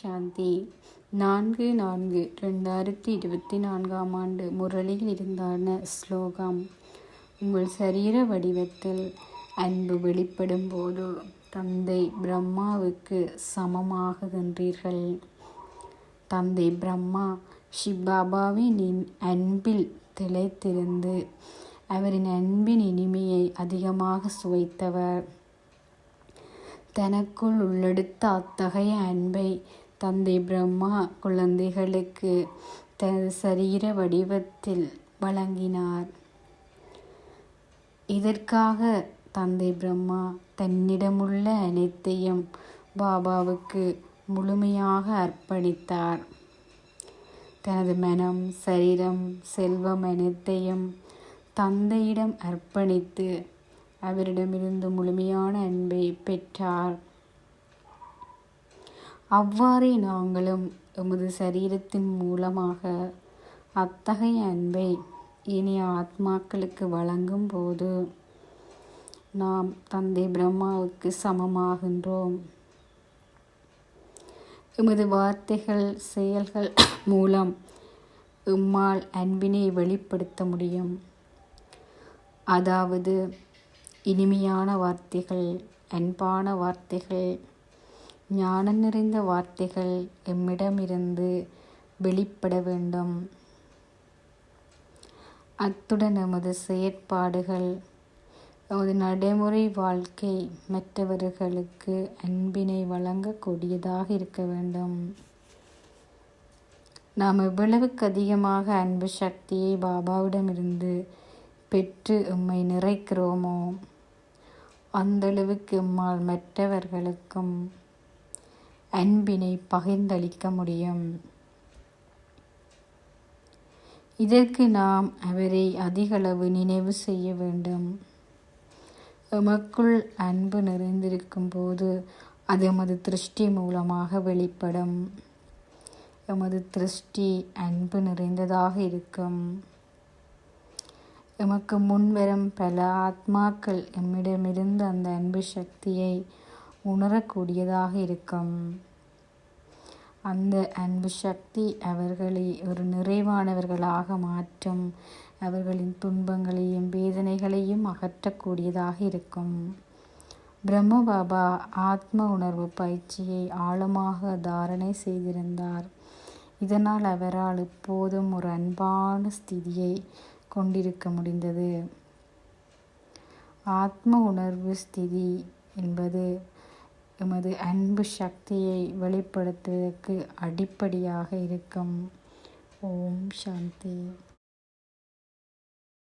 சாந்தி. 4/4/2024 முரளியில் இருந்தான ஸ்லோகம். உங்கள் சரீர வடிவத்தில் அன்பு வெளிப்படும் போது தந்தை பிரம்மாவுக்கு சமமாகுகின்றீர்கள். தந்தை பிரம்மா சிவபாபாவின் அன்பில் திளைத்திருந்து அவரின் அன்பின் இனிமையை அதிகமாக சுவைத்தவர். தனக்குள் உள்ளெடுத்த அத்தகைய அன்பை தந்தை பிரம்மா குழந்தைகளுக்கு தனது சரீர வடிவத்தில் வழங்கினார். இதற்காக தந்தை பிரம்மா தன்னிடமுள்ள அனைத்தையும் பாபாவுக்கு முழுமையாக அர்ப்பணித்தார். தனது மனம், சரீரம், செல்வம் அனைத்தையும் தந்தையிடம் அர்ப்பணித்து அவரிடமிருந்து முழுமையான அன்பை பெற்றார். அவ்வாறே நாங்களும் எமது சரீரத்தின் மூலமாக அத்தகைய அன்பை இனிய ஆத்மாக்களுக்கு வழங்கும் போது நாம் தந்தை பிரம்மாவுக்கு சமமாகின்றோம். எமது வார்த்தைகள், செயல்கள் மூலம் எம்மால் அன்பினை வெளிப்படுத்த முடியும். அதாவது இனிமையான வார்த்தைகள், அன்பான வார்த்தைகள், ஞானம் நிறைந்த வார்த்தைகள் எம்மிடமிருந்து வெளிப்பட வேண்டும். அத்துடன் நமது செயற்பாடுகள், நமது நடைமுறை வாழ்க்கை மற்றவர்களுக்கு அன்பினை வழங்கக்கூடியதாக இருக்க வேண்டும். நாம் எவ்வளவுக்கு அதிகமாக அன்பு சக்தியை பாபாவிடமிருந்து பெற்று எம்மை நிறைக்கிறோமோ அந்தளவுக்கு எம்மால் மற்றவர்களுக்கும் அன்பினை பகிர்ந்தளிக்க முடியும். இதற்கு நாம் அவரை அதிகளவு நினைவு செய்ய வேண்டும். எமக்குள் அன்பு நிறைந்திருக்கும் போது அது எமது திருஷ்டி மூலமாக வெளிப்படும். எமது திருஷ்டி அன்பு நிறைந்ததாக இருக்கும். எமக்கு முன்வரும் பல ஆத்மாக்கள் எம்மிடமிருந்து அந்த அன்பு சக்தியை உணரக்கூடியதாக இருக்கும். அந்த அன்பு சக்தி அவர்களை ஒரு நிறைவானவர்களாக மாற்றும். அவர்களின் துன்பங்களையும் வேதனைகளையும் அகற்றக்கூடியதாக இருக்கும். பிரம்ம பாபா ஆத்ம உணர்வு பயிற்சியை ஆழமாக தாரணை செய்திருந்தார். இதனால் அவரால் எப்போதும் ஒரு அன்பான ஸ்திதியை கொண்டிருக்க முடிந்தது. ஆத்ம உணர்வு ஸ்திதி என்பது எமது அன்பு சக்தியை வெளிப்படுத்துவதற்கு அடிப்படையாக இருக்கும். ஓம் சாந்தி.